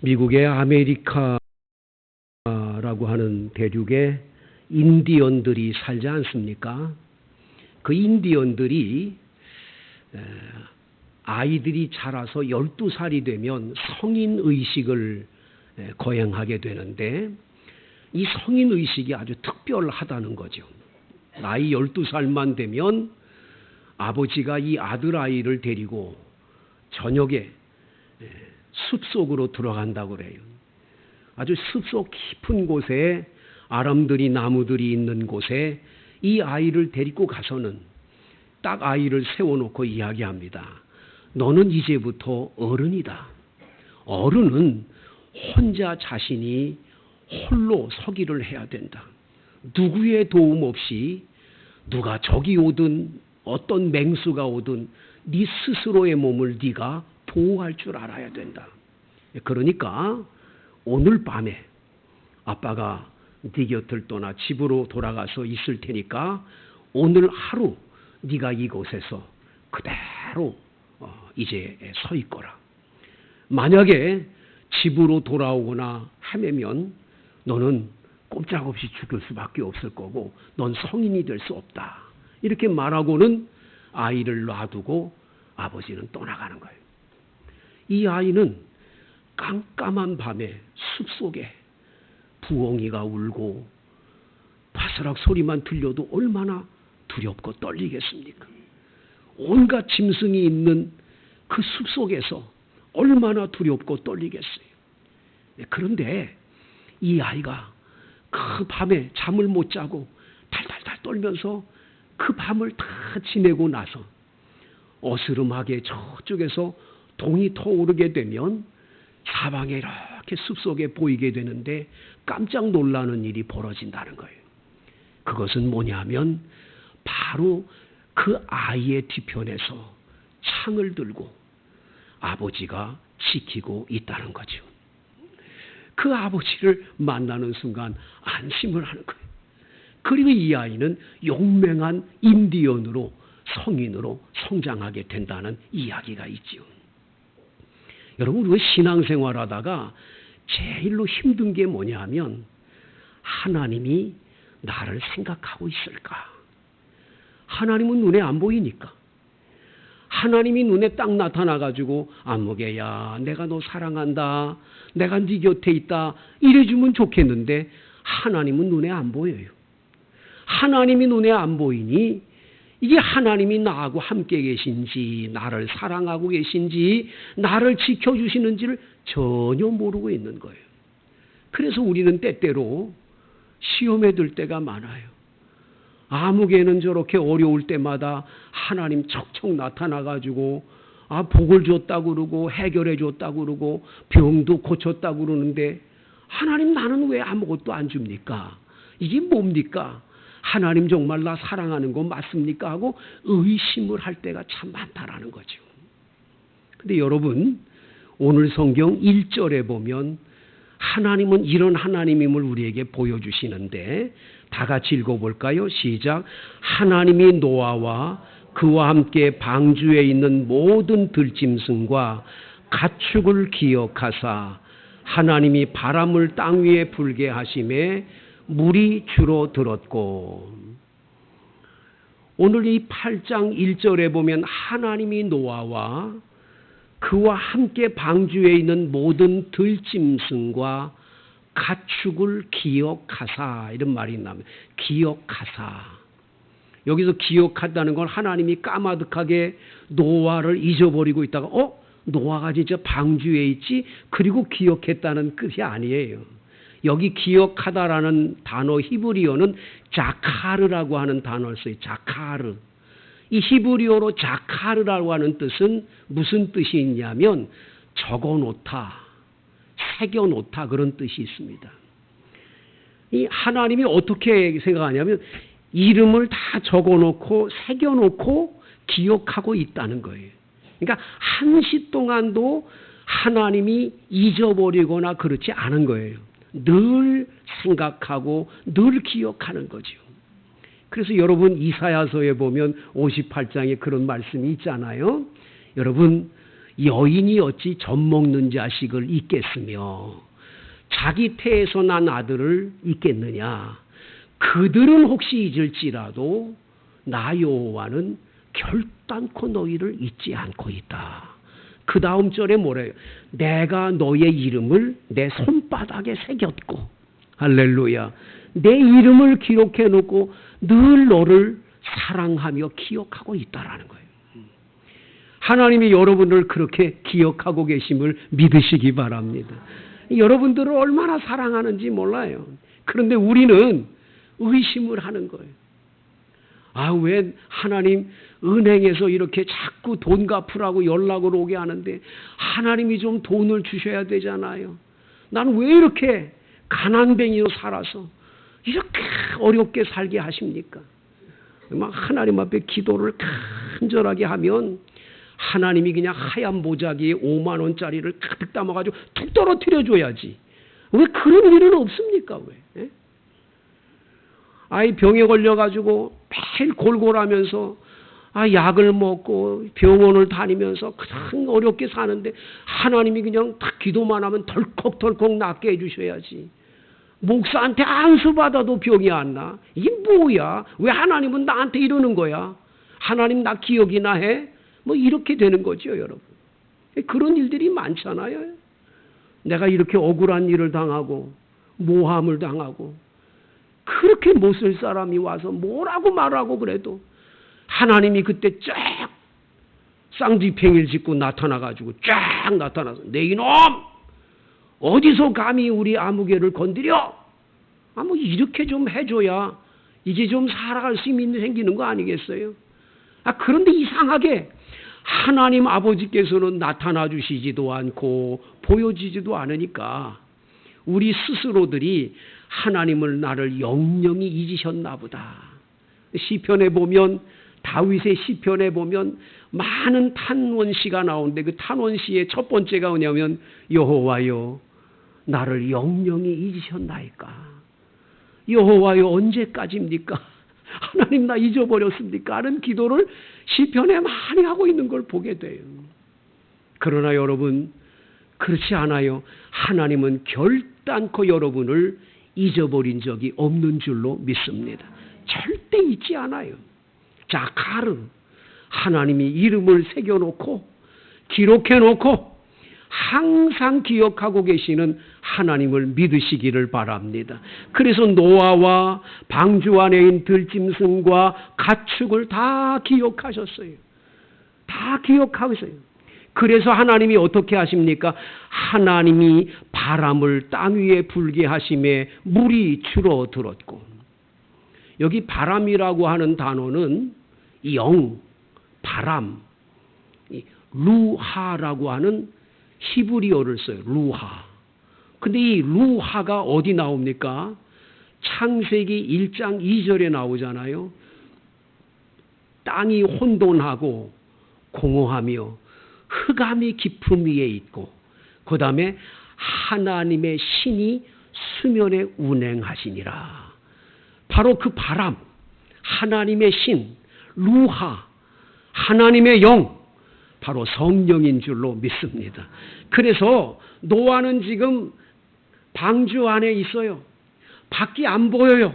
미국의 아메리카라고 하는 대륙에 인디언들이 살지 않습니까? 그 인디언들이 아이들이 자라서 12살이 되면 성인의식을 거행하게 되는데 이 성인의식이 아주 특별하다는 거죠. 나이 12살만 되면 아버지가 이 아들아이를 데리고 저녁에 숲속으로 들어간다고 그래요. 아주 숲속 깊은 곳에 아람들이 나무들이 있는 곳에 이 아이를 데리고 가서는 딱 아이를 세워놓고 이야기합니다. 너는 이제부터 어른이다. 어른은 혼자 자신이 홀로 서기를 해야 된다. 누구의 도움 없이 누가 적이 오든 어떤 맹수가 오든 네 스스로의 몸을 네가 보호할 줄 알아야 된다. 그러니까 오늘 밤에 아빠가 네 곁을 떠나 집으로 돌아가서 있을 테니까 오늘 하루 네가 이곳에서 그대로 이제 서 있거라. 만약에 집으로 돌아오거나 헤매면 너는 꼼짝없이 죽을 수밖에 없을 거고 넌 성인이 될 수 없다. 이렇게 말하고는 아이를 놔두고 아버지는 떠나가는 거예요. 이 아이는 깜깜한 밤에 숲속에 부엉이가 울고 바스락 소리만 들려도 얼마나 두렵고 떨리겠습니까? 온갖 짐승이 있는 그 숲속에서 얼마나 두렵고 떨리겠어요. 그런데 이 아이가 그 밤에 잠을 못 자고 달달달 떨면서 그 밤을 다 지내고 나서 어스름하게 저쪽에서 동이 터오르게 되면 사방에 이렇게 숲속에 보이게 되는데 깜짝 놀라는 일이 벌어진다는 거예요. 그것은 뭐냐면 바로 그 아이의 뒤편에서 창을 들고 아버지가 지키고 있다는 거죠. 그 아버지를 만나는 순간 안심을 하는 거예요. 그리고 이 아이는 용맹한 인디언으로 성인으로 성장하게 된다는 이야기가 있죠. 여러분, 우리가 신앙생활하다가 제일로 힘든 게 뭐냐면 하나님이 나를 생각하고 있을까? 하나님은 눈에 안 보이니까. 하나님이 눈에 딱 나타나가지고 안목애야 내가 너 사랑한다. 내가 네 곁에 있다. 이래주면 좋겠는데 하나님은 눈에 안 보여요. 하나님이 눈에 안 보이니 이게 하나님이 나하고 함께 계신지 나를 사랑하고 계신지 나를 지켜주시는지를 전혀 모르고 있는 거예요. 그래서 우리는 때때로 시험에 들 때가 많아요. 아무개는 저렇게 어려울 때마다 하나님 척척 나타나가지고 복을 줬다고 그러고 해결해 줬다고 그러고 병도 고쳤다고 그러는데 하나님 나는 왜 아무것도 안 줍니까? 이게 뭡니까? 하나님 정말 나 사랑하는 거 맞습니까? 하고 의심을 할 때가 참 많다라는 거죠. 근데 여러분 오늘 성경 1절에 보면 하나님은 이런 하나님임을 우리에게 보여주시는데 다 같이 읽어볼까요? 시작. 하나님이 노아와 그와 함께 방주에 있는 모든 들짐승과 가축을 기억하사 하나님이 바람을 땅 위에 불게 하심에 물이 줄어들었고. 오늘 이 8장 1절에 보면 하나님이 노아와 그와 함께 방주에 있는 모든 들짐승과 가축을 기억하사 이런 말이 나옵니다. 기억하사. 여기서 기억한다는 건 하나님이 까마득하게 노아를 잊어버리고 있다가 노아가 진짜 방주에 있지 그리고 기억했다는 뜻이 아니에요. 여기 기억하다라는 단어 히브리어는 자카르라고 하는 단어를 써요. 자카르. 이 히브리어로 자카르라고 하는 뜻은 무슨 뜻이 있냐면 적어놓다, 새겨놓다 그런 뜻이 있습니다. 이 하나님이 어떻게 생각하냐면 이름을 다 적어놓고 새겨놓고 기억하고 있다는 거예요. 그러니까 한시 동안도 하나님이 잊어버리거나 그렇지 않은 거예요. 늘 생각하고 늘 기억하는 거죠. 그래서 여러분 이사야서에 보면 58장에 그런 말씀이 있잖아요. 여러분 여인이 어찌 젖 먹는 자식을 잊겠으며 자기 태에서 난 아들을 잊겠느냐. 그들은 혹시 잊을지라도 나 여호와는 결단코 너희를 잊지 않고 있다. 그 다음 절에 뭐래요? 내가 너의 이름을 내 손바닥에 새겼고, 할렐루야, 내 이름을 기록해 놓고 늘 너를 사랑하며 기억하고 있다라는 거예요. 하나님이 여러분을 그렇게 기억하고 계심을 믿으시기 바랍니다. 여러분들을 얼마나 사랑하는지 몰라요. 그런데 우리는 의심을 하는 거예요. 아, 왜 하나님 은행에서 이렇게 자꾸 돈 갚으라고 연락을 오게 하는데 하나님이 좀 돈을 주셔야 되잖아요. 나는 왜 이렇게 가난뱅이로 살아서 이렇게 어렵게 살게 하십니까? 막 하나님 앞에 기도를 간절하게 하면 하나님이 그냥 하얀 보자기에 5만 원짜리를 가득 담아가지고 툭 떨어뜨려 줘야지. 왜 그런 일은 없습니까? 왜? 예? 아이 병에 걸려가지고 매일 골골하면서 약을 먹고 병원을 다니면서 그냥 어렵게 사는데 하나님이 그냥 딱 기도만 하면 덜컥덜컥 낫게 해주셔야지. 목사한테 안수 받아도 병이 안 나. 이게 뭐야? 왜 하나님은 나한테 이러는 거야? 하나님 나 기억이나 해? 뭐 이렇게 되는 거죠, 여러분. 그런 일들이 많잖아요. 내가 이렇게 억울한 일을 당하고 모함을 당하고 그렇게 못 쓸 사람이 와서 뭐라고 말하고 그래도 하나님이 그때 쫙 쌍지팽이를 짚고 나타나가지고 쫙 나타나서 내 이놈! 어디서 감히 우리 아무개를 건드려? 뭐 이렇게 좀 해줘야 이제 좀 살아갈 수 있는 생기는 거 아니겠어요? 그런데 이상하게 하나님 아버지께서는 나타나 주시지도 않고 보여지지도 않으니까 우리 스스로들이 하나님을 나를 영영히 잊으셨나 보다. 시편에 보면 다윗의 시편에 보면 많은 탄원시가 나오는데 그 탄원시의 첫 번째가 뭐냐면 여호와여 나를 영영히 잊으셨나이까. 여호와여 언제까지입니까? 하나님 나 잊어버렸습니까? 하는 기도를 시편에 많이 하고 있는 걸 보게 돼요. 그러나 여러분 그렇지 않아요. 하나님은 결단코 여러분을 잊어버린 적이 없는 줄로 믿습니다. 절대 잊지 않아요. 자, 가르 하나님이 이름을 새겨놓고 기록해놓고 항상 기억하고 계시는 하나님을 믿으시기를 바랍니다. 그래서 노아와 방주 안에 있는 들짐승과 가축을 다 기억하셨어요. 다 기억하고 있어요. 그래서 하나님이 어떻게 하십니까? 하나님이 바람을 땅 위에 불게 하심에 물이 줄어들었고, 여기 바람이라고 하는 단어는 영, 바람, 루하라고 하는 히브리어를 써요. 루하. 근데 이 루하가 어디 나옵니까? 창세기 1장 2절에 나오잖아요. 땅이 혼돈하고 공허하며 흑암이 깊음 위에 있고 그 다음에 하나님의 신이 수면에 운행하시니라. 바로 그 바람, 하나님의 신, 루하, 하나님의 영, 바로 성령인 줄로 믿습니다. 그래서 노아는 지금 방주 안에 있어요. 밖이 안 보여요.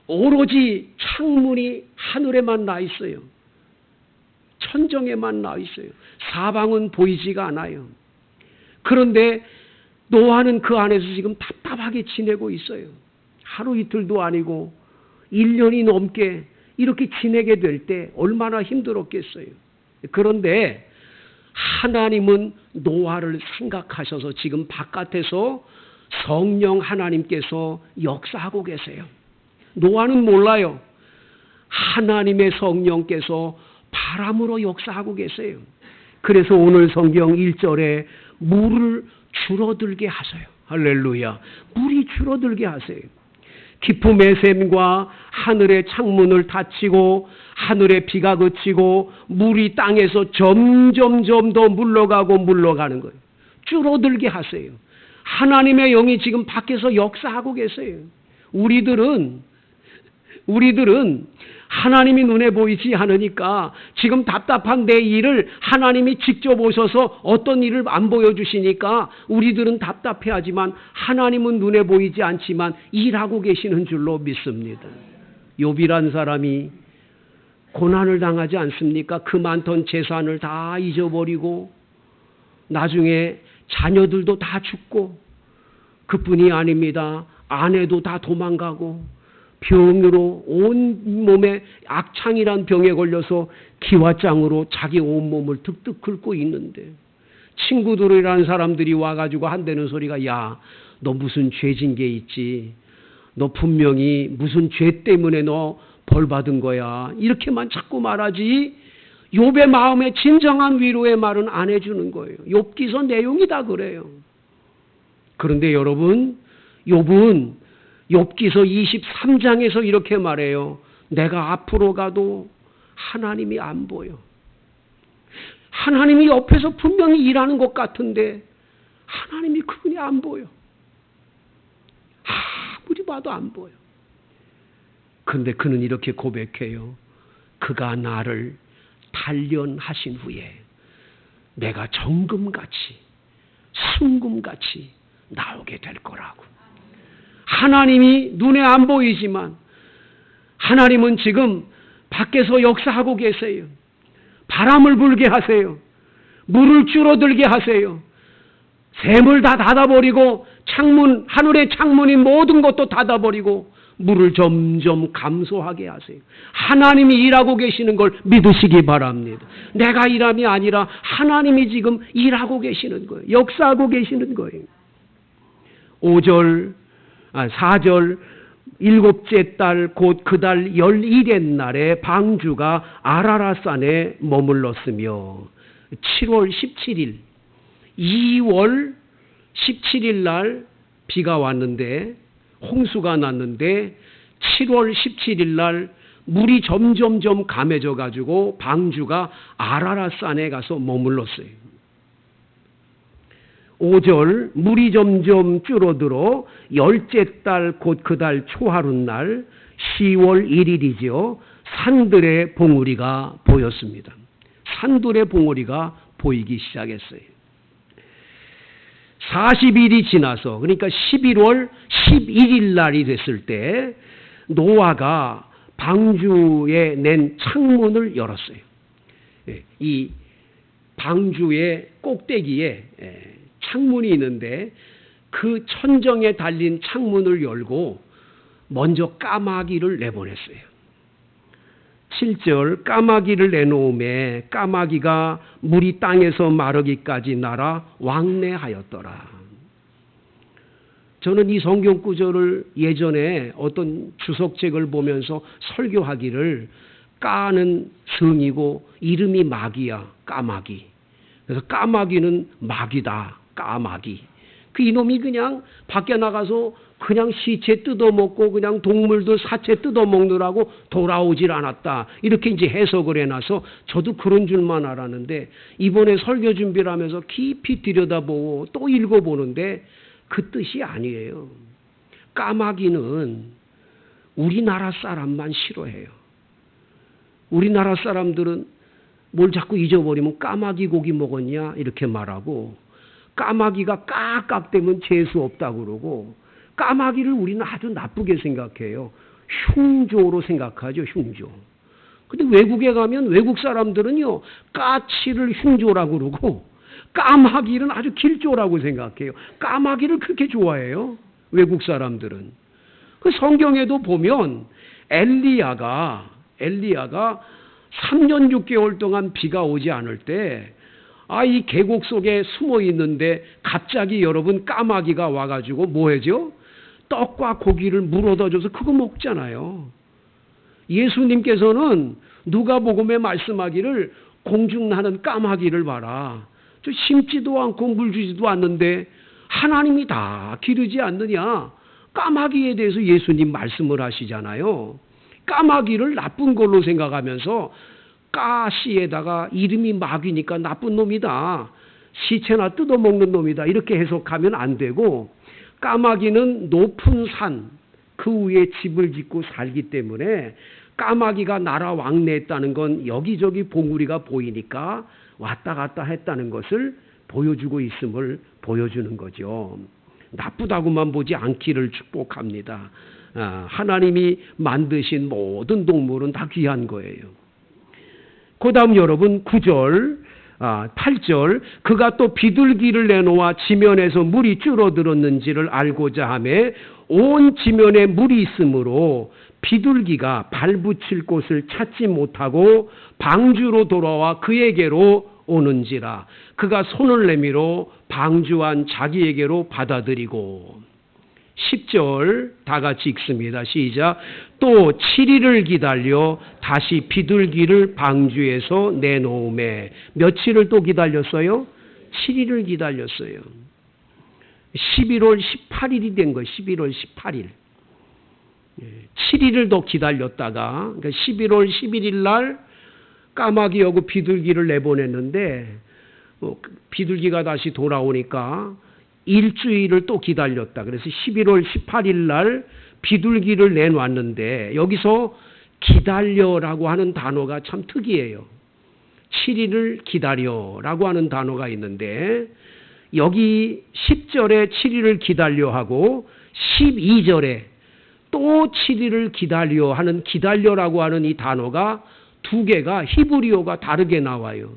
오로지 창문이 하늘에만 나 있어요. 천정에만 나 있어요. 사방은 보이지가 않아요. 그런데 노아는 그 안에서 지금 답답하게 지내고 있어요. 하루 이틀도 아니고 1년이 넘게 이렇게 지내게 될 때 얼마나 힘들었겠어요. 그런데 하나님은 노아를 생각하셔서 지금 바깥에서 성령 하나님께서 역사하고 계세요. 노아는 몰라요. 하나님의 성령께서 바람으로 역사하고 계세요. 그래서 오늘 성경 1절에 물을 줄어들게 하세요. 할렐루야. 물이 줄어들게 하세요. 깊음의 샘과 하늘의 창문을 닫히고 하늘의 비가 그치고 물이 땅에서 점점 더 물러가는 거예요. 줄어들게 하세요. 하나님의 영이 지금 밖에서 역사하고 계세요. 우리들은 하나님이 눈에 보이지 않으니까 지금 답답한 내 일을 하나님이 직접 오셔서 어떤 일을 안 보여주시니까 우리들은 답답해하지만 하나님은 눈에 보이지 않지만 일하고 계시는 줄로 믿습니다. 욥이란 사람이 고난을 당하지 않습니까? 그 많던 재산을 다 잊어버리고 나중에 자녀들도 다 죽고 그뿐이 아닙니다. 아내도 다 도망가고 병으로 온 몸에 악창이란 병에 걸려서 기와장으로 자기 온몸을 득득 긁고 있는데 친구들이라는 사람들이 와가지고 한다는 소리가 야, 너 무슨 죄진 게 있지? 너 분명히 무슨 죄 때문에 너 벌 받은 거야. 이렇게만 자꾸 말하지 욥의 마음에 진정한 위로의 말은 안 해주는 거예요. 욥기서 내용이 다 그래요. 그런데 여러분, 욥은 욥기서 23장에서 이렇게 말해요. 내가 앞으로 가도 하나님이 안 보여. 하나님이 옆에서 분명히 일하는 것 같은데 하나님이 그분이 안 보여. 아무리 봐도 안 보여. 그런데 그는 이렇게 고백해요. 그가 나를 단련하신 후에 내가 정금같이 순금같이 나오게 될 거라고. 하나님이 눈에 안 보이지만 하나님은 지금 밖에서 역사하고 계세요. 바람을 불게 하세요. 물을 줄어들게 하세요. 샘을 다 닫아버리고 창문, 하늘의 창문인 모든 것도 닫아버리고 물을 점점 감소하게 하세요. 하나님이 일하고 계시는 걸 믿으시기 바랍니다. 내가 일함이 아니라 하나님이 지금 일하고 계시는 거예요. 역사하고 계시는 거예요. 4절 일곱째 달 곧 그 달 11의 날에 방주가 아라라산에 머물렀으며 7월 17일 2월 17일 날 비가 왔는데 홍수가 났는데 7월 17일 날 물이 점점점 감해져 가지고 방주가 아라라산에 가서 머물렀어요. 5절 물이 점점 줄어들어 10째 달 곧 그 달 초하룻날 10월 1일이죠. 산들의 봉우리가 보였습니다. 산들의 봉우리가 보이기 시작했어요. 40일이 지나서 그러니까 11월 11일 날이 됐을 때 노아가 방주에 낸 창문을 열었어요. 이 방주의 꼭대기에 창문이 있는데 그 천정에 달린 창문을 열고 먼저 까마귀를 내보냈어요. 7절 까마귀를 내놓음에 까마귀가 물이 땅에서 마르기까지 날아 왕래하였더라. 저는 이 성경 구절을 예전에 어떤 주석책을 보면서 설교하기를 까는 성이고 이름이 마귀야. 까마귀. 그래서 까마귀는 마귀다. 까마귀. 그 이놈이 그냥 밖에 나가서 그냥 시체 뜯어먹고 그냥 동물들 사체 뜯어먹느라고 돌아오질 않았다. 이렇게 이제 해석을 해놔서 저도 그런 줄만 알았는데 이번에 설교 준비를 하면서 깊이 들여다보고 또 읽어보는데 그 뜻이 아니에요. 까마귀는 우리나라 사람만 싫어해요. 우리나라 사람들은 뭘 자꾸 잊어버리면 까마귀 고기 먹었냐 이렇게 말하고 까마귀가 깍깍대면 재수 없다고 그러고 까마귀를 우리는 아주 나쁘게 생각해요. 흉조로 생각하죠. 흉조. 근데 외국에 가면 외국 사람들은요. 까치를 흉조라고 그러고 까마귀는 아주 길조라고 생각해요. 까마귀를 그렇게 좋아해요. 외국 사람들은. 그 성경에도 보면 엘리야가 3년 6개월 동안 비가 오지 않을 때 이 계곡 속에 숨어 있는데 갑자기 여러분 까마귀가 와가지고 뭐 해죠? 떡과 고기를 물어다 줘서 그거 먹잖아요. 예수님께서는 누가복음에 말씀하기를 공중나는 까마귀를 봐라. 저 심지도 않고 물 주지도 않는데 하나님이 다 기르지 않느냐. 까마귀에 대해서 예수님 말씀을 하시잖아요. 까마귀를 나쁜 걸로 생각하면서 까시에다가 이름이 마귀니까 나쁜 놈이다. 시체나 뜯어먹는 놈이다. 이렇게 해석하면 안 되고 까마귀는 높은 산 그 위에 집을 짓고 살기 때문에 까마귀가 날아 왕래했다는 건 여기저기 봉우리가 보이니까 왔다 갔다 했다는 것을 보여주고 있음을 보여주는 거죠. 나쁘다고만 보지 않기를 축복합니다. 하나님이 만드신 모든 동물은 다 귀한 거예요. 그 다음 여러분 9절 8절 그가 또 비둘기를 내놓아 지면에서 물이 줄어들었는지를 알고자 하며 온 지면에 물이 있으므로 비둘기가 발붙일 곳을 찾지 못하고 방주로 돌아와 그에게로 오는지라. 그가 손을 내밀어 방주한 자기에게로 받아들이고. 10절 다 같이 읽습니다. 시작. 또 7일을 기다려 다시 비둘기를 방주에서 내놓음에. 며칠을 또 기다렸어요? 7일을 기다렸어요. 11월 18일이 된 거예요. 11월 18일. 7일을 더 기다렸다가 그러니까 11월 11일 날 까마귀하고 비둘기를 내보냈는데 비둘기가 다시 돌아오니까 일주일을 또 기다렸다. 그래서 11월 18일 날 비둘기를 내놨는데 여기서 기다려라고 하는 단어가 참 특이해요. 7일을 기다려라고 하는 단어가 있는데 여기 10절에 7일을 기다려 하고 12절에 또 7일을 기다려 하는 기다려라고 하는 이 단어가 두 개가 히브리어가 다르게 나와요.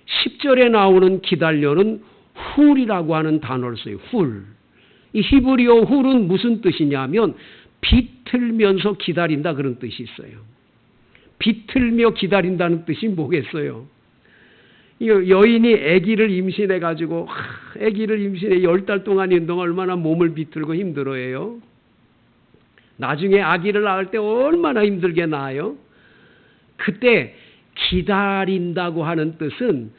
10절에 나오는 기다려는 훌이라고 하는 단어를 써요. 훌. 이 히브리어 훌은 무슨 뜻이냐면 비틀면서 기다린다 그런 뜻이 있어요. 비틀며 기다린다는 뜻이 뭐겠어요? 여인이 아기를 임신해 가지고 아기를 임신해 10달 동안 있는 동안 얼마나 몸을 비틀고 힘들어해요. 나중에 아기를 낳을 때 얼마나 힘들게 낳아요. 그때 기다린다고 하는 뜻은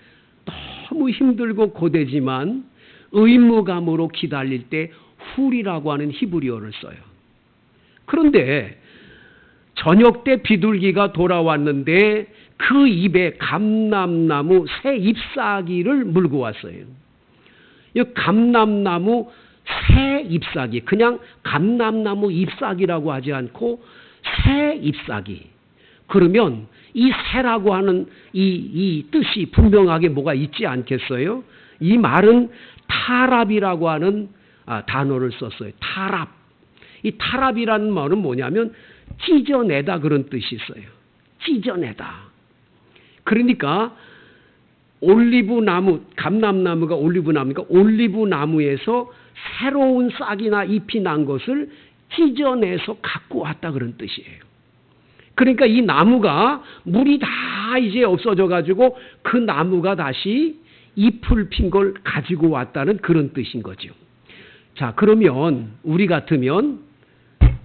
너무 힘들고 고되지만 의무감으로 기다릴 때 훌이라고 하는 히브리어를 써요. 그런데 저녁 때 비둘기가 돌아왔는데 그 입에 감람나무 새 잎사귀를 물고 왔어요. 이 감람나무 새 잎사귀, 그냥 감람나무 잎사귀라고 하지 않고 새 잎사귀. 그러면 이 새라고 하는 이 뜻이 분명하게 뭐가 있지 않겠어요? 이 말은 타랍이라고 하는 단어를 썼어요. 타랍. 이 타랍이라는 말은 뭐냐면 찢어내다 그런 뜻이 있어요. 찢어내다. 그러니까 올리브나무, 감람나무가 올리브나무니까 올리브나무에서 새로운 싹이나 잎이 난 것을 찢어내서 갖고 왔다 그런 뜻이에요. 그러니까 이 나무가 물이 다 이제 없어져 가지고 그 나무가 다시 잎을 핀 걸 가지고 왔다는 그런 뜻인 거죠. 자, 그러면 우리 같으면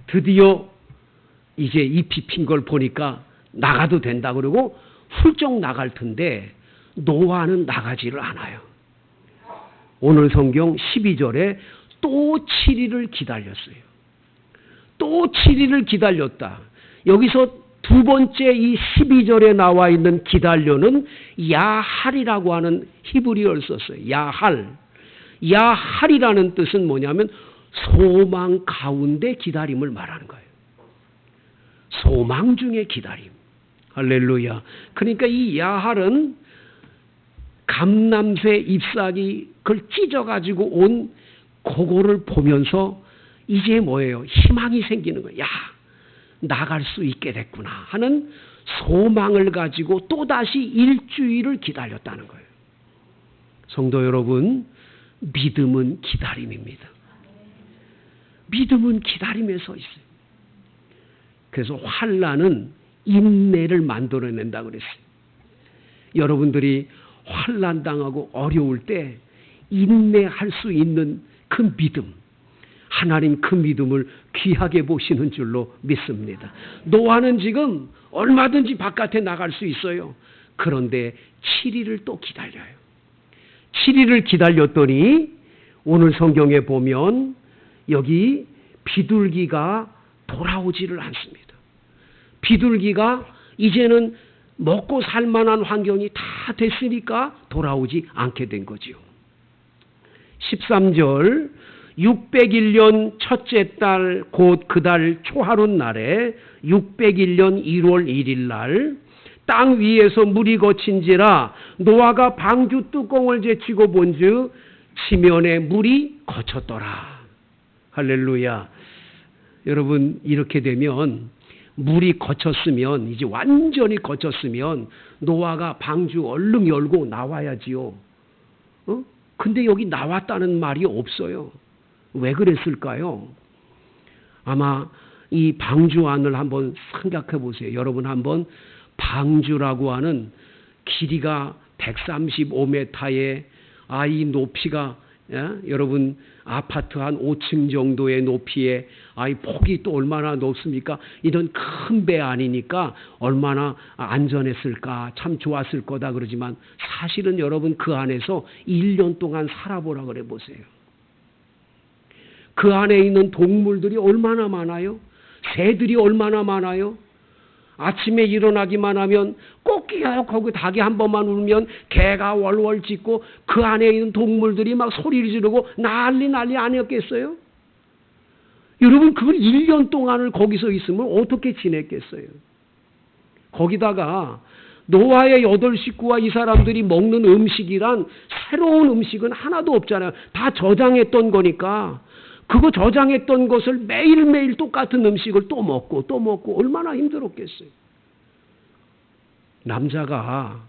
드디어 이제 잎이 핀 걸 보니까 나가도 된다 그러고 훌쩍 나갈 텐데 노아는 나가지를 않아요. 오늘 성경 12절에 또 7일을 기다렸어요. 또 7일을 기다렸다. 여기서 두 번째 이 12절에 나와 있는 기다려는 야할이라고 하는 히브리어를 썼어요. 야할. 야할이라는 뜻은 뭐냐면 소망 가운데 기다림을 말하는 거예요. 소망 중에 기다림. 할렐루야. 그러니까 이 야할은 감람새 잎사귀 그걸 찢어가지고 온 그거를 보면서 이제 뭐예요? 희망이 생기는 거예요. 야, 나갈 수 있게 됐구나 하는 소망을 가지고 또다시 일주일을 기다렸다는 거예요. 성도 여러분, 믿음은 기다림입니다. 믿음은 기다림에 서 있어요. 그래서 환난은 인내를 만들어낸다 그랬어요. 여러분들이 환난 당하고 어려울 때 인내할 수 있는 그 믿음, 하나님 그 믿음을 귀하게 보시는 줄로 믿습니다. 노아는 지금 얼마든지 바깥에 나갈 수 있어요. 그런데 7일을 또 기다려요. 7일을 기다렸더니 오늘 성경에 보면 여기 비둘기가 돌아오지를 않습니다. 비둘기가 이제는 먹고 살 만한 환경이 다 됐으니까 돌아오지 않게 된 거지요. 13절 601년 첫째 달 곧 그 달 초하룻 날에 601년 1월 1일 날 땅 위에서 물이 거친지라 노아가 방주 뚜껑을 제치고 본즉 지면에 물이 거쳤더라. 할렐루야. 여러분, 이렇게 되면 물이 거쳤으면, 이제 완전히 거쳤으면 노아가 방주 얼른 열고 나와야지요. 근데 여기 나왔다는 말이 없어요. 왜 그랬을까요? 아마 이 방주 안을 한번 생각해 보세요. 여러분, 한번 방주라고 하는 길이가 135m에 이 높이가, 여러분 아파트 한 5층 정도의 높이에 이 폭이 또 얼마나 높습니까? 이런 큰 배 아니니까 얼마나 안전했을까, 참 좋았을 거다 그러지만 사실은 여러분 그 안에서 1년 동안 살아보라 그래 보세요. 그 안에 있는 동물들이 얼마나 많아요? 새들이 얼마나 많아요? 아침에 일어나기만 하면 꼬끼야 거기 닭이 한 번만 울면 개가 월월 짖고 그 안에 있는 동물들이 막 소리를 지르고 난리 아니었겠어요? 여러분, 그걸 1년 동안을 거기서 있으면 어떻게 지냈겠어요? 거기다가 노아의 8 식구와 이 사람들이 먹는 음식이란 새로운 음식은 하나도 없잖아요. 다 저장했던 거니까 그거 저장했던 것을 매일매일 똑같은 음식을 또 먹고 얼마나 힘들었겠어요. 남자가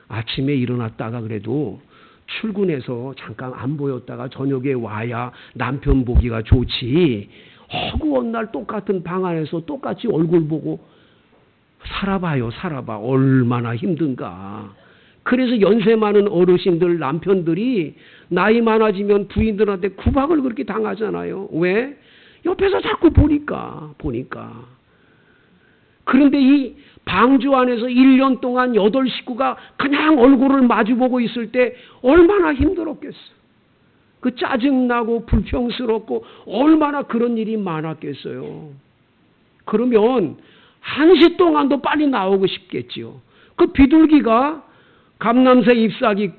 아침에 일어났다가 그래도 출근해서 잠깐 안 보였다가 저녁에 와야 남편 보기가 좋지. 허구한 날 똑같은 방 안에서 똑같이 얼굴 보고 살아봐. 얼마나 힘든가. 그래서 연세 많은 어르신들, 남편들이 나이 많아지면 부인들한테 구박을 그렇게 당하잖아요. 왜? 옆에서 자꾸 보니까. 그런데 이 방주 안에서 1년 동안 8 식구가 그냥 얼굴을 마주보고 있을 때 얼마나 힘들었겠어. 그 짜증나고 불평스럽고 얼마나 그런 일이 많았겠어요. 그러면 1시 동안도 빨리 나오고 싶겠지요. 그 비둘기가 감람새 잎사귀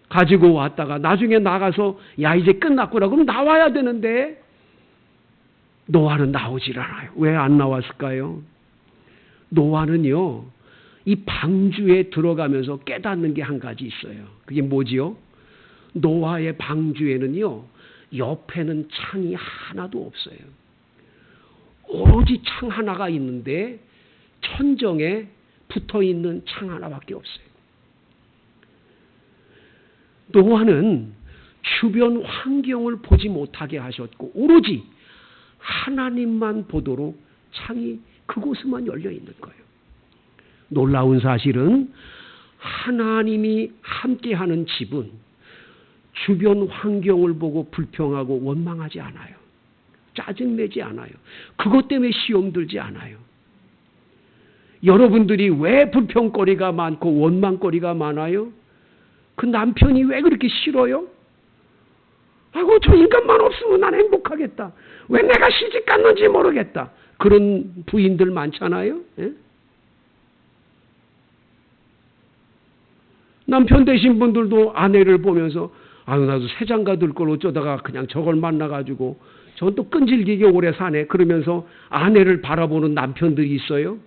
가지고 왔다가 나중에 나가서 야 이제 끝났구나 그럼 나와야 되는데 노아는 나오질 않아요. 왜 안 나왔을까요? 노아는요 이 방주에 들어가면서 깨닫는 게 한 가지 있어요. 그게 뭐지요? 노아의 방주에는요 옆에는 창이 하나도 없어요. 오로지 창 하나가 있는데 천정에 붙어있는 창 하나밖에 없어요. 노아는 주변 환경을 보지 못하게 하셨고 오로지 하나님만 보도록 창이 그곳에만 열려 있는 거예요. 놀라운 사실은 하나님이 함께하는 집은 주변 환경을 보고 불평하고 원망하지 않아요. 짜증내지 않아요. 그것 때문에 시험 들지 않아요. 여러분들이 왜 불평거리가 많고 원망거리가 많아요? 그 남편이 왜 그렇게 싫어요? 아이고 저 인간만 없으면 난 행복하겠다. 왜 내가 시집 갔는지 모르겠다. 그런 부인들 많잖아요. 예? 남편 되신 분들도 아내를 보면서 아유 나도 새장가 들 걸 어쩌다가 그냥 저걸 만나가지고 저건 또 끈질기게 오래 사네. 그러면서 아내를 바라보는 남편들이 있어요.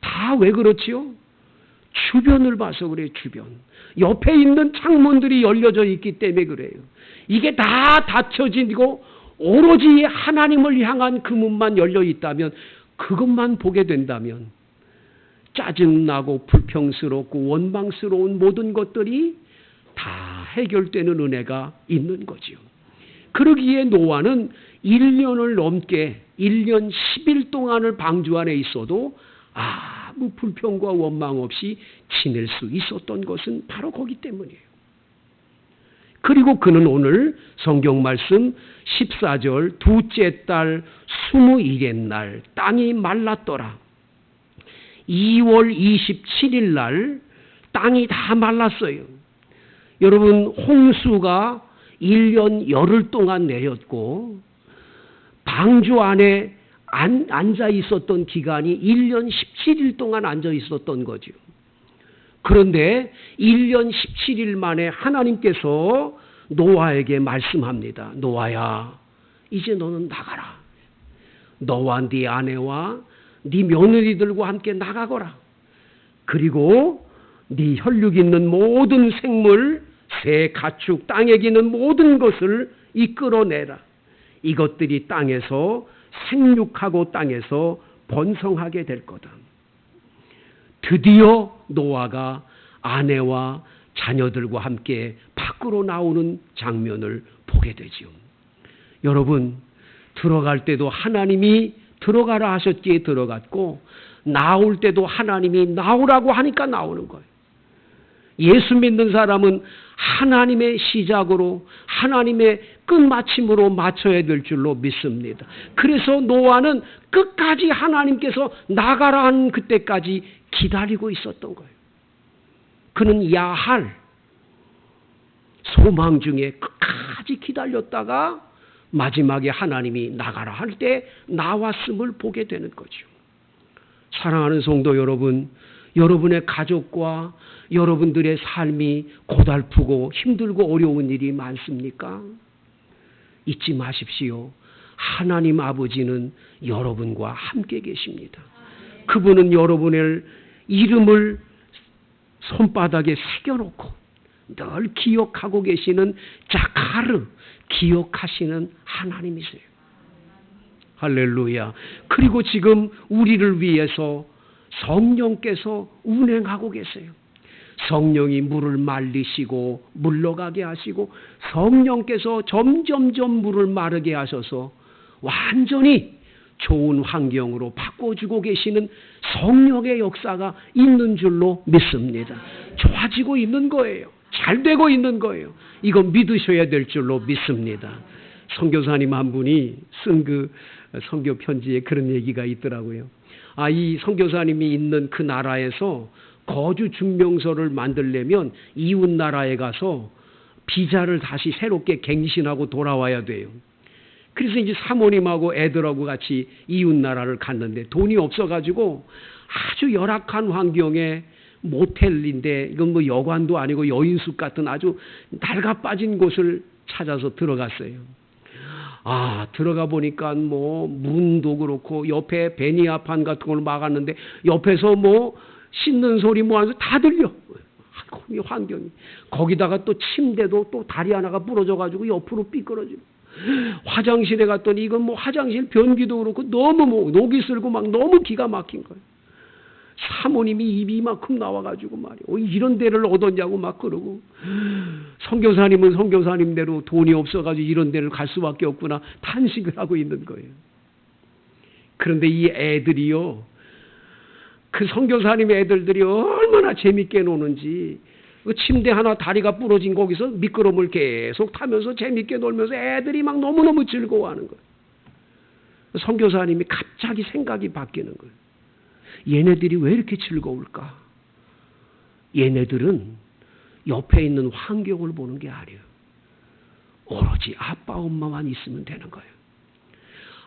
다 왜 그렇지요? 주변을 봐서 그래요. 주변. 옆에 있는 창문들이 열려져 있기 때문에 그래요. 이게 다 닫혀지고 오로지 하나님을 향한 그 문만 열려 있다면 그것만 보게 된다면 짜증나고 불평스럽고 원망스러운 모든 것들이 다 해결되는 은혜가 있는 거지요. 그러기에 노아는 1년을 넘게 1년 10일 동안을 방주 안에 있어도 아무 불평과 원망 없이 지낼 수 있었던 것은 바로 거기 때문이에요. 그리고 그는 오늘 성경 말씀 14절 둘째 달 21일 날 땅이 말랐더라. 2월 27일 날 땅이 다 말랐어요. 여러분 홍수가 1년 열흘 동안 내렸고 방주 안에 앉아 있었던 기간이 1년 17일 동안 앉아 있었던 거죠. 그런데 1년 17일 만에 하나님께서 노아에게 말씀합니다. 노아야, 이제 너는 나가라. 너와 네 아내와 네 며느리들과 함께 나가거라. 그리고 네 혈육 있는 모든 생물, 새, 가축, 땅에 기는 모든 것을 이끌어내라. 이것들이 땅에서 생육하고 땅에서 번성하게 될 거다. 드디어 노아가 아내와 자녀들과 함께 밖으로 나오는 장면을 보게 되죠. 여러분, 들어갈 때도 하나님이 들어가라 하셨기에 들어갔고, 나올 때도 하나님이 나오라고 하니까 나오는 거예요. 예수 믿는 사람은 하나님의 시작으로, 하나님의 끝마침으로 맞춰야 될 줄로 믿습니다. 그래서 노아는 끝까지 하나님께서 나가라 한 그때까지 기다리고 있었던 거예요. 그는 야할 소망 중에 끝까지 기다렸다가 마지막에 하나님이 나가라 할 때 나왔음을 보게 되는 거죠. 사랑하는 성도 여러분, 여러분의 가족과 여러분들의 삶이 고달프고 힘들고 어려운 일이 많습니까? 잊지 마십시오. 하나님 아버지는 여러분과 함께 계십니다. 그분은 여러분의 이름을 손바닥에 새겨놓고 늘 기억하고 계시는 자카르, 기억하시는 하나님이세요. 할렐루야. 그리고 지금 우리를 위해서 성령께서 운행하고 계세요. 성령이 물을 말리시고 물러가게 하시고, 성령께서 점점점 물을 마르게 하셔서 완전히 좋은 환경으로 바꿔주고 계시는 성령의 역사가 있는 줄로 믿습니다. 좋아지고 있는 거예요. 잘 되고 있는 거예요. 이건 믿으셔야 될 줄로 믿습니다. 선교사님 한 분이 쓴 그 선교 편지에 그런 얘기가 있더라고요. 이 선교사님이 있는 그 나라에서 거주 증명서를 만들려면 이웃 나라에 가서 비자를 다시 새롭게 갱신하고 돌아와야 돼요. 그래서 이제 사모님하고 애들하고 같이 이웃 나라를 갔는데 돈이 없어가지고 아주 열악한 환경에 모텔인데, 이건 뭐 여관도 아니고 여인숙 같은 아주 낡아 빠진 곳을 찾아서 들어갔어요. 들어가 보니까 뭐 문도 그렇고 옆에 베니아판 같은 걸 막았는데 옆에서 뭐 씻는 소리 뭐 하면서 다 들려. 이 환경이. 거기다가 또 침대도 또 다리 하나가 부러져 가지고 옆으로 삐끄러지고. 화장실에 갔더니 이건 뭐 화장실 변기도 그렇고 너무 뭐 녹이 슬고 막 너무 기가 막힌 거예요. 사모님이 입이 이만큼 나와가지고 말이야. 이런 데를 얻었냐고 막 그러고. 선교사님은 선교사님대로 돈이 없어가지고 이런 데를 갈 수밖에 없구나 탄식을 하고 있는 거예요. 그런데 이 애들이요, 그 선교사님의 애들들이 얼마나 재밌게 노는지, 그 침대 하나 다리가 부러진 거기서 미끄럼을 계속 타면서 재밌게 놀면서 애들이 막 너무너무 즐거워하는 거예요. 선교사님이 갑자기 생각이 바뀌는 거예요. 얘네들이 왜 이렇게 즐거울까? 얘네들은 옆에 있는 환경을 보는 게 아니에요. 오로지 아빠 엄마만 있으면 되는 거예요.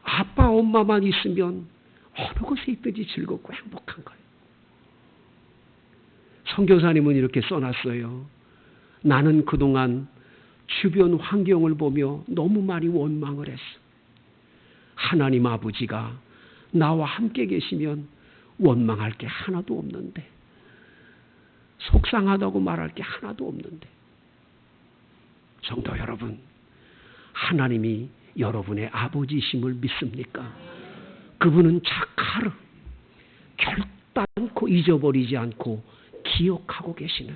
아빠 엄마만 있으면 어느 곳에 있든지 즐겁고 행복한 거예요. 선교사님은 이렇게 써놨어요. 나는 그동안 주변 환경을 보며 너무 많이 원망을 했어. 하나님 아버지가 나와 함께 계시면 원망할 게 하나도 없는데, 속상하다고 말할 게 하나도 없는데. 성도 여러분, 하나님이 여러분의 아버지심을 믿습니까? 그분은 자카르, 결단코 잊어버리지 않고 기억하고 계시는,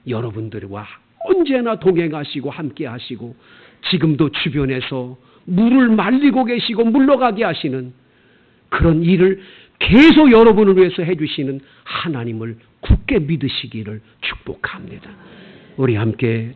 여러분들과 언제나 동행하시고 함께 하시고 지금도 주변에서 물을 말리고 계시고 물러가게 하시는 그런 일을 계속 여러분을 위해서 해주시는 하나님을 굳게 믿으시기를 축복합니다. 우리 함께